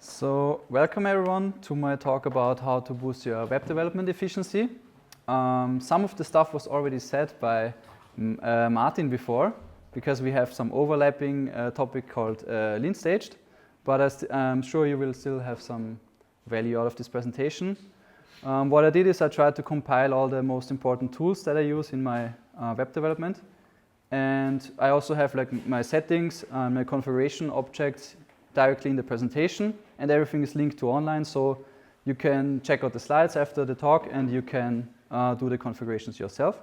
So, welcome everyone to my talk about how to boost your web development efficiency. Some of the stuff was already said by Martin before, because we have some overlapping topic called lean staged, but I'm sure you will still have some value out of this presentation. What I did is I tried to compile all the most important tools that I use in my web development. And I also have like my settings, my configuration objects directly in the presentation, and everything is linked to online, so you can check out the slides after the talk and you can do the configurations yourself.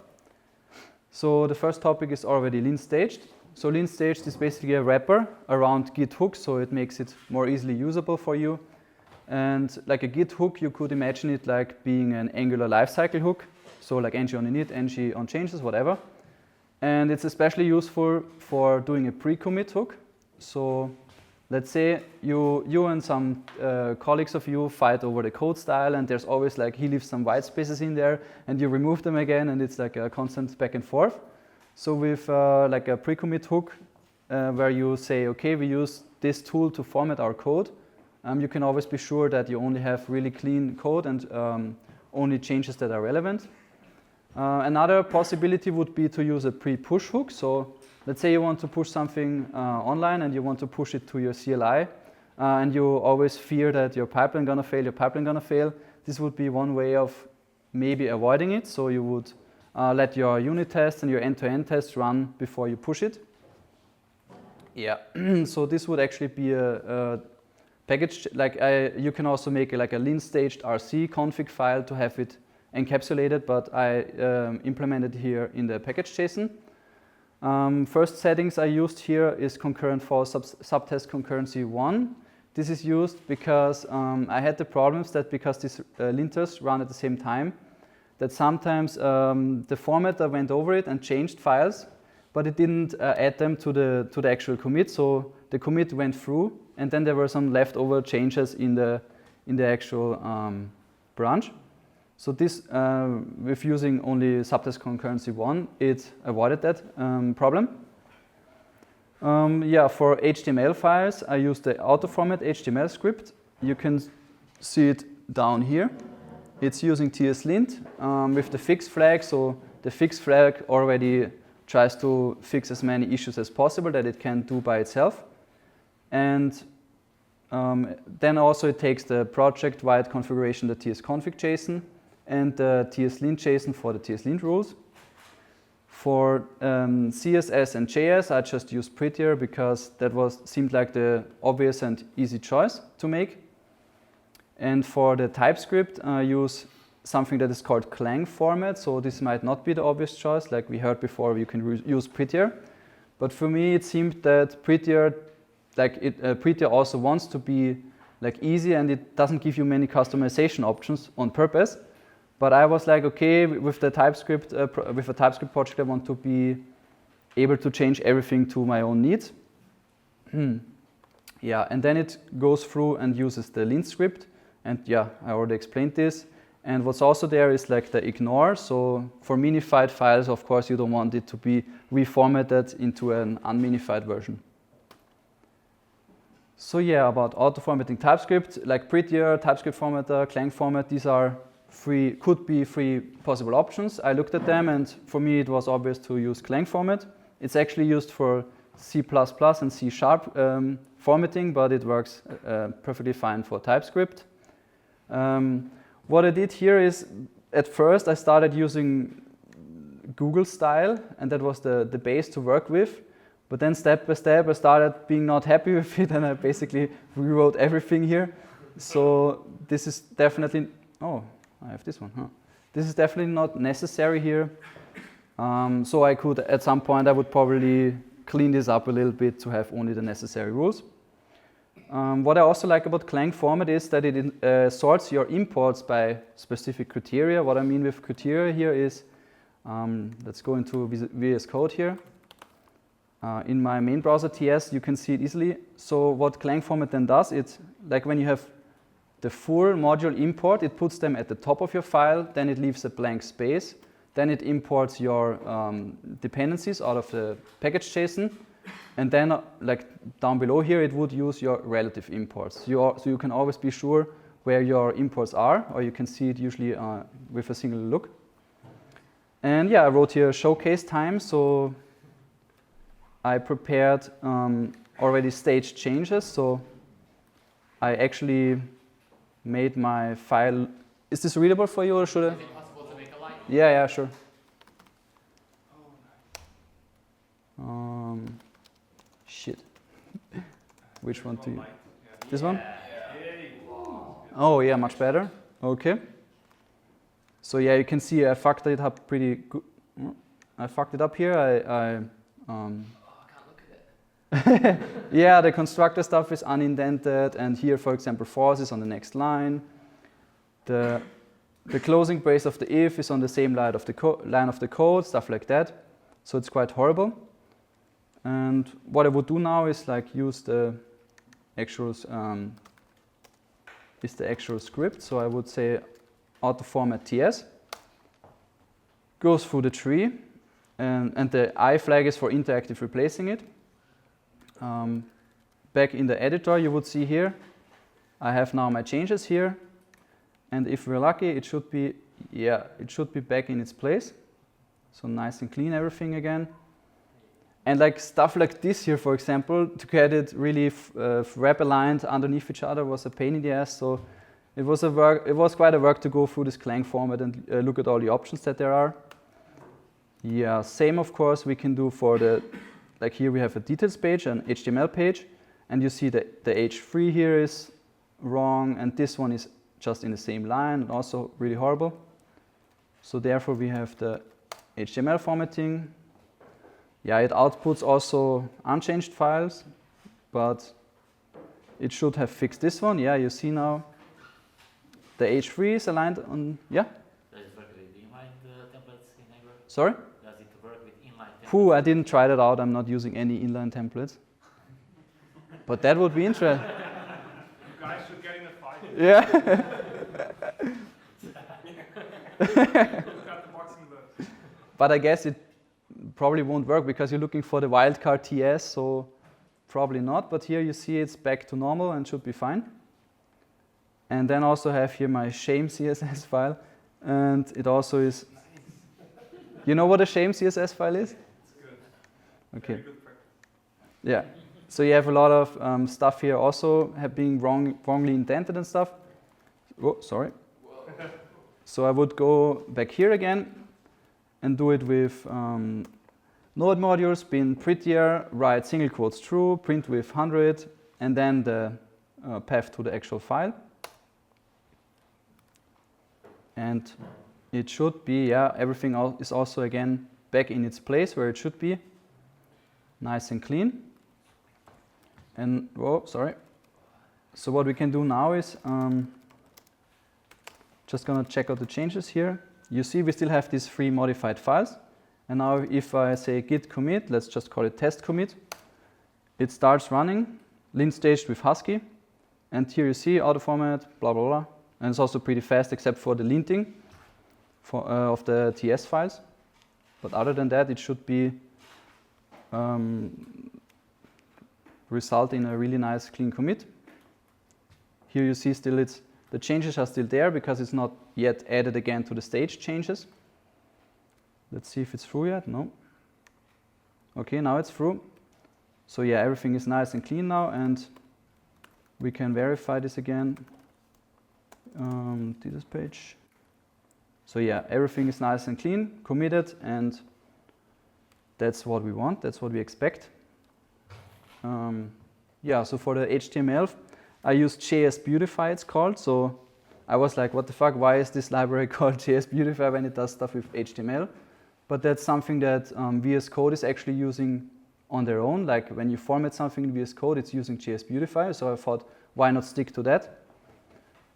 So the first topic is already lean staged. So lean staged is basically a wrapper around Git hooks, so it makes it more easily usable for you. And like a Git hook, you could imagine it like being an Angular lifecycle hook, so like ng on init, ng on changes, whatever. And it's especially useful for doing a pre-commit hook. So let's say you and some colleagues of you fight over the code style, and there's always like he leaves some white spaces in there, and you remove them again, and it's like a constant back and forth. So with like a pre-commit hook, where you say, okay, we use this tool to format our code, you can always be sure that you only have really clean code and only changes that are relevant. Another possibility would be to use a pre-push hook. So let's say you want to push something online and you want to push it to your CLI, and you always fear that your pipeline gonna fail, This would be one way of maybe avoiding it. So you would let your unit tests and your end-to-end tests run before you push it. Yeah, so this would actually be a package, you can also make like a lean staged RC config file to have it encapsulated, but I implemented here in the package JSON. First settings I used here is concurrent for subtest concurrency 1. This is used because I had the problems that because these linters run at the same time, that sometimes the formatter went over it and changed files, but it didn't add them to the actual commit. So the commit went through, and then there were some leftover changes in the actual branch. So this, with using only subtest concurrency 1, it avoided that problem. Yeah, for HTML files, I used the autoformat HTML script. You can see it down here. It's using tslint with the fix flag. So the fix flag already tries to fix as many issues as possible that it can do by itself. And then also it takes the project-wide configuration, the tsconfig JSON, and the tslint JSON for the tslint rules. For CSS and JS, I just used Prettier because that seemed like the obvious and easy choice to make. And for the TypeScript, I use something that is called Clang format. So this might not be the obvious choice, like we heard before. You can use Prettier, but for me it seemed that Prettier, Prettier also wants to be like easy, and it doesn't give you many customization options on purpose. But I was like, okay, with the TypeScript, with a TypeScript project, I want to be able to change everything to my own needs. Yeah, and then it goes through and uses the lint script. And yeah, I already explained this. And what's also there is like the ignore. So for minified files, of course, you don't want it to be reformatted into an unminified version. So yeah, about auto-formatting TypeScript, like Prettier, TypeScript formatter, Clang format, these are could be three possible options. I looked at them, and for me it was obvious to use Clang format. It's actually used for C++ and C# formatting, but it works perfectly fine for TypeScript. What I did here is, at first I started using Google style, and that was the base to work with. But then step by step I started being not happy with it, and I basically rewrote everything here. So this is definitely, oh, I have this one, huh? This is definitely not necessary here. So I could, at some point, I would probably clean this up a little bit to have only the necessary rules. What I also like about Clang format is that it sorts your imports by specific criteria. What I mean with criteria here is, let's go into VS Code here. In my main browser TS, you can see it easily. So what Clang format then does, it's like when you have the full module import, it puts them at the top of your file, then it leaves a blank space, then it imports your dependencies out of the package JSON, And then, like down below here, it would use your relative imports. So you can always be sure where your imports are, or you can see it usually with a single look. And yeah, I wrote here showcase time. So I prepared already staged changes. So I actually made my file. Is this readable for you, or should I? Is it possible to make a line? Yeah, sure. Shit. Which one do you? This one? Oh yeah, much better. Okay. So yeah, you can see I fucked it up pretty good. I fucked it up here. I can't look at it. Yeah, the constructor stuff is unindented, and here, for example, false is on the next line. The closing brace of the if is on the same line of the code, stuff like that. So it's quite horrible. And what I would do now is like use the actual script. So I would say autoformat TS goes through the tree, and the I flag is for interactive replacing it. Back in the editor, you would see here, I have now my changes here, and if we're lucky, it should be back in its place. So nice and clean everything again. And like stuff like this here, for example, to get it really wrap aligned underneath each other was a pain in the ass. So it was quite a work to go through this Clang format and look at all the options that there are. Yeah, same of course we can do for the, like here we have a details page, an HTML page, and you see that the H3 here is wrong, and this one is just in the same line, and also really horrible. So therefore we have the HTML formatting. Yeah, it outputs also unchanged files, but it should have fixed this one. Yeah, you see now the H3 is aligned on, yeah? Does it work with inline templates in Neighbor? Sorry? Does it work with inline templates? Phew, I didn't try that out. I'm not using any inline templates. But that would be interesting. You guys should get in a fight. Yeah. Look at the boxing gloves. But I guess it probably won't work because you're looking for the wildcard TS, so probably not. But here you see it's back to normal and should be fine. And then also have here my shame CSS file, and it also is. You know what a shame CSS file is? It's good. Okay. Very good practice. Yeah. So you have a lot of stuff here also being wrongly indented and stuff. Oh, sorry. So I would go back here again and do it with node modules, being prettier, write single quotes true, print with 100, and then the path to the actual file. And it should be, yeah, everything is also again back in its place where it should be. Nice and clean. And, oh, sorry. So what we can do now is, just gonna check out the changes here. You see we still have these 3 modified files. And now if I say git commit, let's just call it test commit, it starts running, lint staged with Husky. And here you see autoformat, blah, blah, blah. And it's also pretty fast except for the linting of the TS files. But other than that, it should be result in a really nice clean commit. Here you see still the changes are still there because it's not yet added again to the stage changes. Let's see if it's through yet. No. Okay, now it's through. So yeah, everything is nice and clean now, and we can verify this again. This page. So yeah, everything is nice and clean, committed, and that's what we want. That's what we expect. Yeah, so for the HTML, I used JS Beautify, it's called. So I was like, what the fuck, why is this library called JS Beautify when it does stuff with HTML? But that's something that VS Code is actually using on their own. Like when you format something in VS Code, it's using JS Beautify. So I thought, why not stick to that?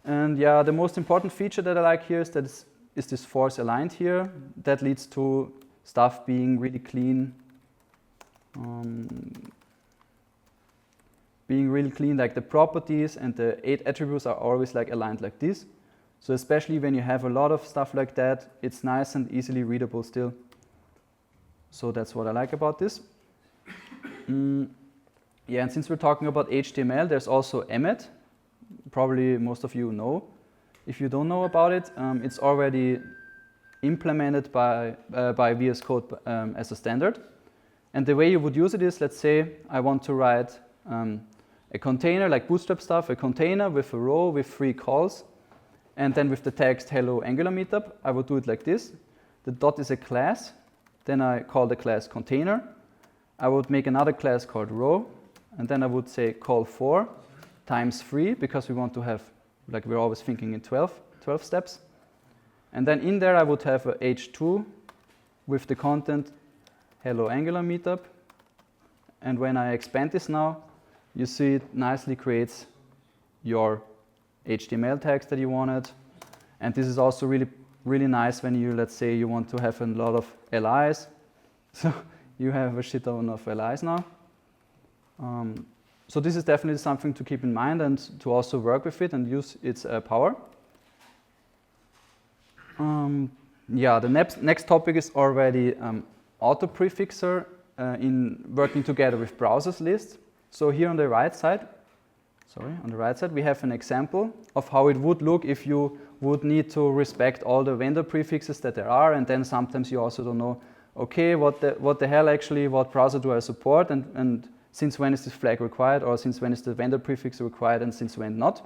And yeah, the most important feature that I like here is that is this force aligned here. That leads to stuff being really clean. Being really clean, like the properties and the 8 attributes are always like aligned like this. So especially when you have a lot of stuff like that, it's nice and easily readable still. So that's what I like about this. Yeah, and since we're talking about HTML, there's also Emmet. Probably most of you know. If you don't know about it, it's already implemented by VS Code as a standard. And the way you would use it is, let's say I want to write a container, like Bootstrap stuff, a container with a row with 3 calls, and then with the text hello Angular meetup, I would do it like this. The dot is a class, then I call the class container. I would make another class called row, and then I would say call 4 times 3, because we want to have, like we're always thinking in 12 steps. And then in there I would have a h2 with the content hello Angular meetup. And when I expand this now, you see it nicely creates your HTML text that you wanted. And this is also really nice when you, let's say, you want to have a lot of LIs. So you have a shit ton of LIs now. So this is definitely something to keep in mind and to also work with it and use its power. Yeah, the next topic is already auto-prefixer in working together with browsers list. So here on the right side, we have an example of how it would look if you would need to respect all the vendor prefixes that there are, and then sometimes you also don't know, okay, what the hell actually, what browser do I support, and since when is this flag required, or since when is the vendor prefix required, and since when not.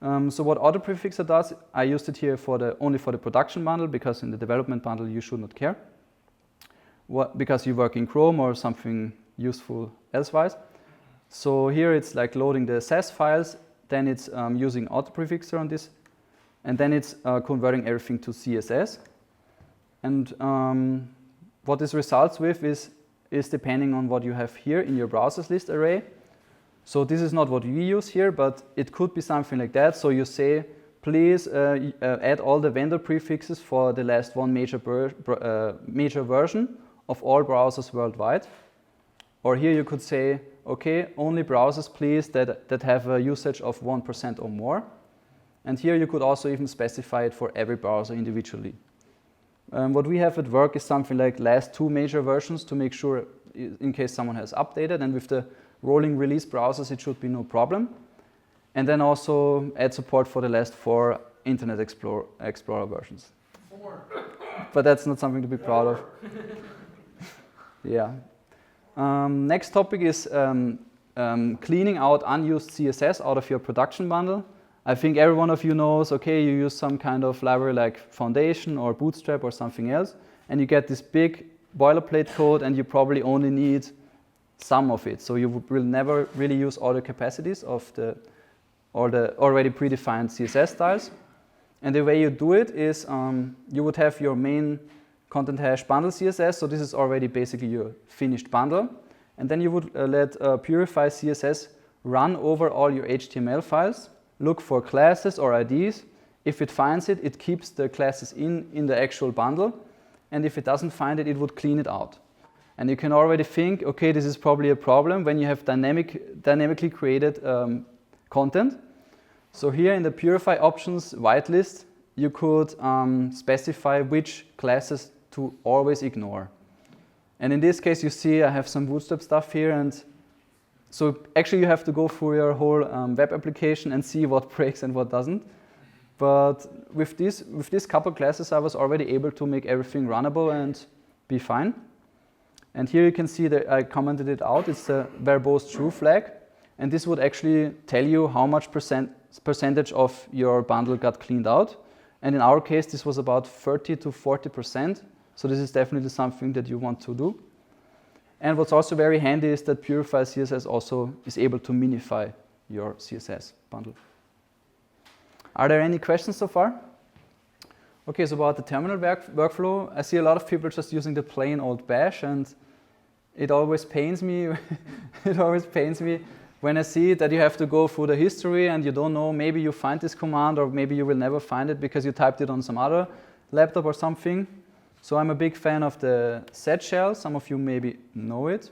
So what auto-prefixer does, I used it here only for the production bundle, because in the development bundle you should not care, because you work in Chrome or something useful elsewise. So here it's like loading the SAS files, then it's using auto-prefixer on this, and then it's converting everything to CSS. And what this results with is depending on what you have here in your browsers list array. So this is not what we use here, but it could be something like that. So you say, please add all the vendor prefixes for the last one major version of all browsers worldwide. Or here you could say, okay, only browsers please that have a usage of 1% or more. And here you could also even specify it for every browser individually. What we have at work is something like last 2 major versions to make sure in case someone has updated, and with the rolling release browsers it should be no problem. And then also add support for the last 4 Internet Explorer versions. 4. But that's not something to be proud of. Yeah. Next topic is cleaning out unused CSS out of your production bundle. I think every one of you knows, okay, you use some kind of library like Foundation or Bootstrap or something else, and you get this big boilerplate code, and you probably only need some of it. So you will never really use all the capacities of the already predefined CSS styles. And the way you do it is you would have your main content hash bundle CSS. So this is already basically your finished bundle. And then you would let purify CSS run over all your HTML files, look for classes or IDs. If it finds it, it keeps the classes in the actual bundle. And if it doesn't find it, it would clean it out. And you can already think, okay, this is probably a problem when you have dynamically created content. So here in the purify options whitelist, you could specify which classes to always ignore. And in this case, you see I have some Bootstrap stuff here, and so actually you have to go through your whole web application and see what breaks and what doesn't. But with these couple classes, I was already able to make everything runnable and be fine. And here you can see that I commented it out. It's the verbose true flag. And this would actually tell you how much percentage of your bundle got cleaned out. And in our case, this was about 30 to 40%. So this is definitely something that you want to do. And what's also very handy is that Purify CSS also is able to minify your CSS bundle. Are there any questions so far? Okay, so about the terminal workflow, I see a lot of people just using the plain old bash, and it always pains me. It always pains me when I see that you have to go through the history and you don't know, maybe you find this command or maybe you will never find it because you typed it on some other laptop or something. So I'm a big fan of the set shell. Some of you maybe know it.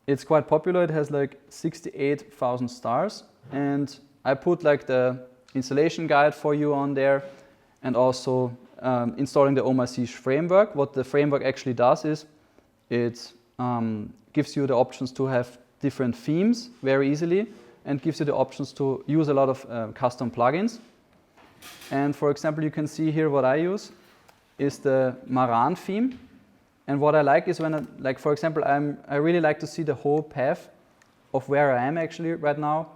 It's quite popular. It has like 68,000 stars. And I put like the installation guide for you on there, and also installing the OMySeach framework. What the framework actually does is it gives you the options to have different themes very easily and gives you the options to use a lot of custom plugins. And for example, you can see here what I use is the Maran theme. And what I like is when, like for example, I really like to see the whole path of where I am actually right now.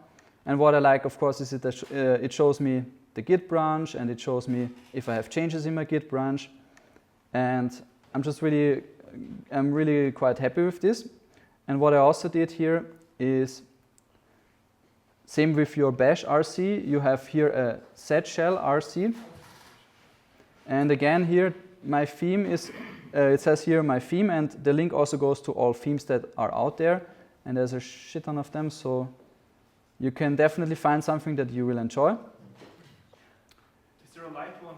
And what I like, of course, is it shows me the Git branch, and it shows me if I have changes in my Git branch. And I'm really quite happy with this. And what I also did here is, same with your bash RC, you have here a set shell RC. And again here, my theme is, it says here my theme, and the link also goes to all themes that are out there. And there's a shit ton of them, so you can definitely find something that you will enjoy. Is there a light one?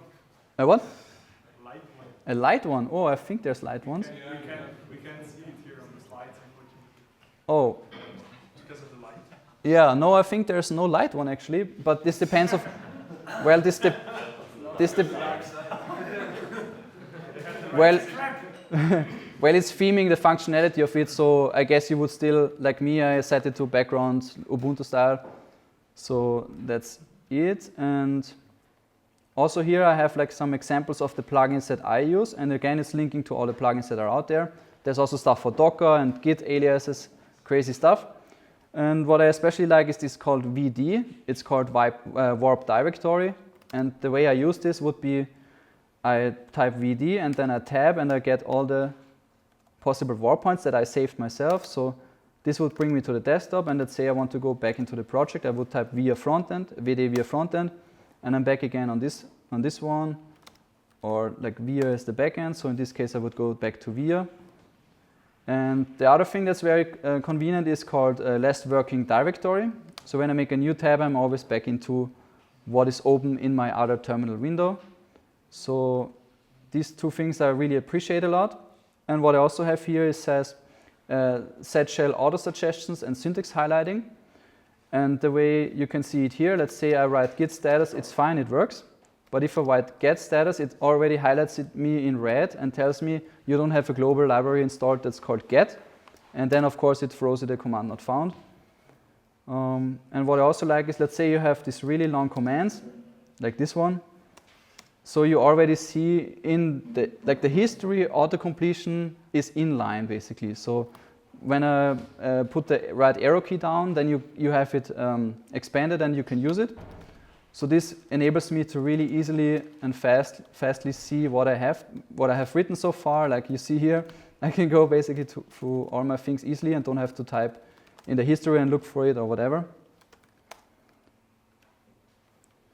A what? A light one. A light one? Oh, I think there's light ones. We can't see it here on the slides, unfortunately. Oh. Because of the light. Yeah, no, I think there's no light one actually, but this depends of, well, well, it's theming the functionality of it, so I guess you would still, like me, I set it to background Ubuntu style, so that's it. And also here I have like some examples of the plugins that I use, and again it's linking to all the plugins that are out there. There's also stuff for Docker and Git aliases, crazy stuff. And what I especially like is this called VD. It's called Warp Directory. And the way I use this would be I type VD and then I tab and I get all the possible warp points that I saved myself. So this would bring me to the desktop, and let's say I want to go back into the project. I would type via frontend, VD via frontend, and I'm back again on this one, or like via is the backend. So in this case I would go back to via. And the other thing that's very convenient is called last working directory. So when I make a new tab, I'm always back into what is open in my other terminal window. So these two things I really appreciate a lot. And what I also have here is says set shell auto suggestions and syntax highlighting. And the way you can see it here, let's say I write git status, it's fine, it works. But if I write get status, it already highlights it me in red and tells me you don't have a global library installed that's called get. And then of course it throws it a command not found. And what I also like is, let's say you have these really long commands, like this one. So you already see in the history, auto-completion is inline basically. So when I put the right arrow key down, then you have it expanded and you can use it. So this enables me to really easily and fastly see what I have written so far. Like you see here, I can go basically through all my things easily and don't have to type in the history and look for it or whatever.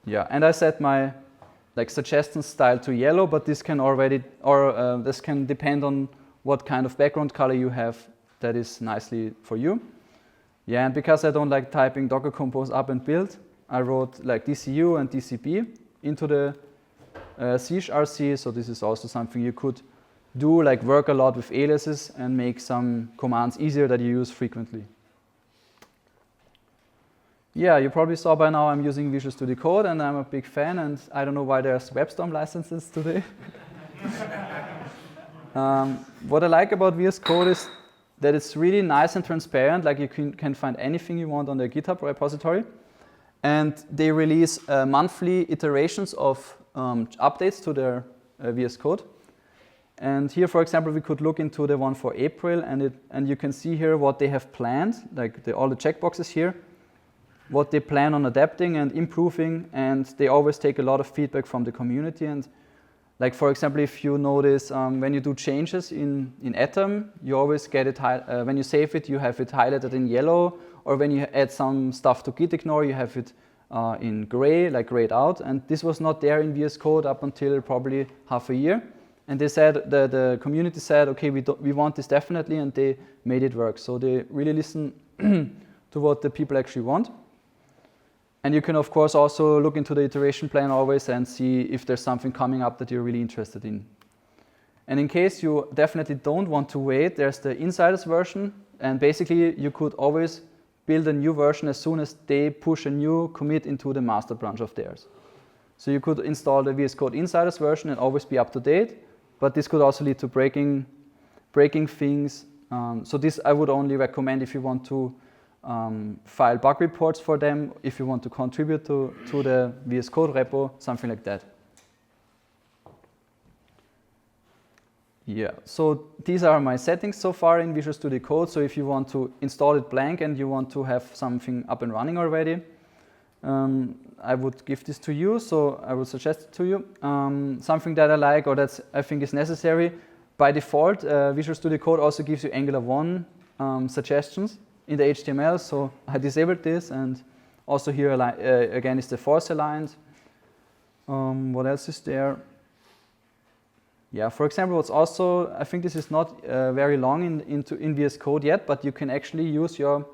Yeah, and I set my suggestion style to yellow, but this can this can depend on what kind of background color you have that is nicely for you. Yeah, and because I don't like typing Docker Compose up and build, I wrote like DCU and DCB into the CHRC, so this is also something you could do, like work a lot with aliases and make some commands easier that you use frequently. Yeah, you probably saw by now I'm using Visual Studio Code, and I'm a big fan, and I don't know why there's WebStorm licenses today. What I like about VS Code is that it's really nice and transparent, like you can find anything you want on their GitHub repository. And they release monthly iterations of updates to their VS Code. And here, for example, we could look into the one for April, and you can see here what they have planned, like all the checkboxes here, what they plan on adapting and improving, and they always take a lot of feedback from the community. And like, for example, if you notice when you do changes in Atom, you always get it, when you save it, you have it highlighted in yellow, or when you add some stuff to git ignore, you have it in gray, like grayed out. And this was not there in VS Code up until probably half a year. And they said, the community said, okay, we want this definitely, and they made it work. So they really listen to what the people actually want. And you can, of course, also look into the iteration plan always and see if there's something coming up that you're really interested in. And in case you definitely don't want to wait, there's the insiders version. And basically, you could always build a new version as soon as they push a new commit into the master branch of theirs. So you could install the VS Code insiders version and always be up to date. But this could also lead to breaking breaking things. So this I would only recommend if you want to file bug reports for them, if you want to contribute to the VS Code repo, something like that. Yeah, so these are my settings so far in Visual Studio Code. So if you want to install it blank and you want to have something up and running already, I would give this to you. So I would suggest it to you. Something that I like or that I think is necessary, by default, Visual Studio Code also gives you Angular 1 suggestions in the HTML. So I disabled this, and also here again is the force aligned. What else is there? Yeah, for example, what's also, I think this is not very long in VS Code yet, but you can actually use your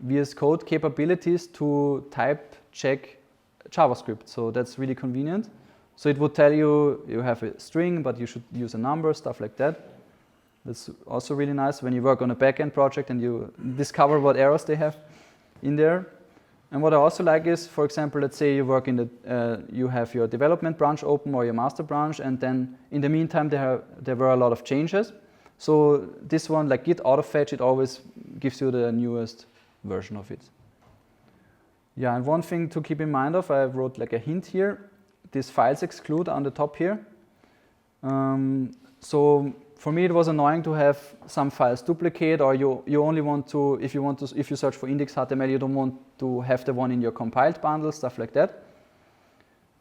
VS Code capabilities to type check JavaScript. So that's really convenient. So it would tell you you have a string, but you should use a number, stuff like that. That's also really nice when you work on a backend project and you discover what errors they have in there. And what I also like is, for example, let's say you work in you have your development branch open or your master branch, and then in the meantime there were a lot of changes. So this one, like git autofetch, it always gives you the newest version of it. Yeah, and one thing to keep in mind of, I wrote like a hint here, this files exclude on the top here. So for me, it was annoying to have some files duplicate, or you only want to, if you search for index.html, you don't want to have the one in your compiled bundle, stuff like that.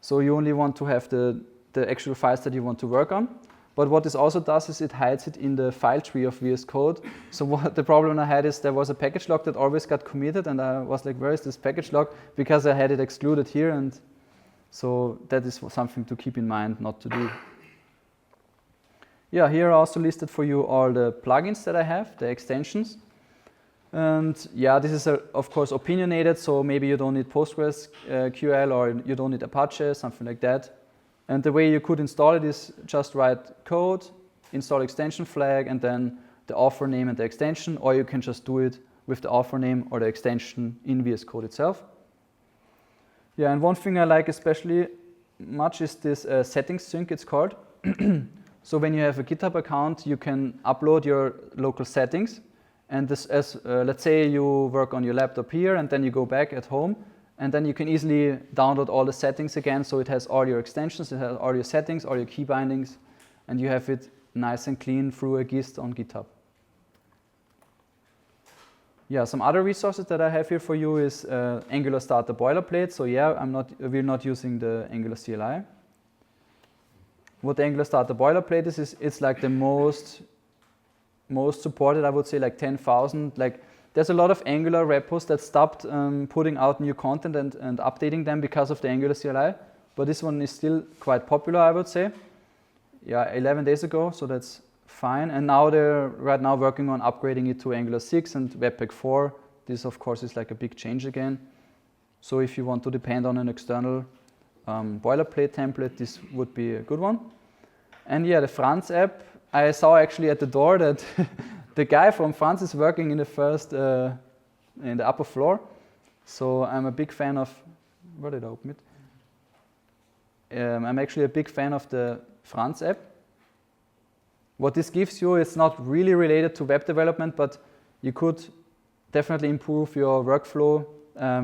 So you only want to have the actual files that you want to work on. But what this also does is it hides it in the file tree of VS Code. So what the problem I had is there was a package log that always got committed, and I was like, where is this package log? Because I had it excluded here, and so that is something to keep in mind not to do. Yeah, here I also listed for you all the plugins that I have, the extensions. And yeah, this is of course opinionated, so maybe you don't need PostgreSQL or you don't need Apache, something like that. And the way you could install it is just write code, install extension flag, and then the author name and the extension, or you can just do it with the author name or the extension in VS Code itself. Yeah, and one thing I like especially much is this settings sync, it's called. So when you have a GitHub account, you can upload your local settings. And this, let's say you work on your laptop here, and then you go back at home, and then you can easily download all the settings again. So it has all your extensions, it has all your settings, all your key bindings, and you have it nice and clean through a gist on GitHub. Yeah, some other resources that I have here for you is Angular Starter boilerplate. So yeah, we're not using the Angular CLI. What the Angular Starter boilerplate is it's like the most supported, I would say, like 10,000. Like there's a lot of Angular repos that stopped putting out new content and updating them because of the Angular CLI. But this one is still quite popular, I would say. Yeah, 11 days ago, so that's fine. And now they're right now working on upgrading it to Angular 6 and Webpack 4. This, of course, is like a big change again. So if you want to depend on an external boilerplate template, this would be a good one. And yeah, the Franz app, I saw actually at the door that the guy from Franz is working in the upper floor. So I'm a big fan of, where did I open it? I'm actually a big fan of the Franz app. What this gives you, it's not really related to web development, but you could definitely improve your workflow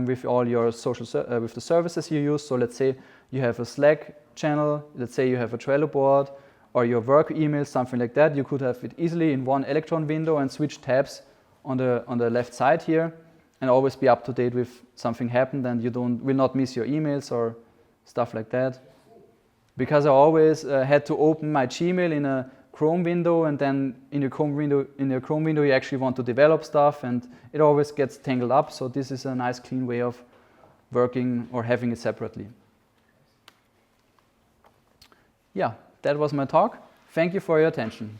with all your with the services you use. So let's say you have a Slack channel, let's say you have a Trello board, or your work email, something like that. You could have it easily in one Electron window and switch tabs on the left side here, and always be up to date with something happened, and you will not miss your emails or stuff like that. Because I always had to open my Gmail in a Chrome window, and then in your Chrome window you actually want to develop stuff, and it always gets tangled up. So this is a nice clean way of working or having it separately. Yeah, that was my talk. Thank you for your attention.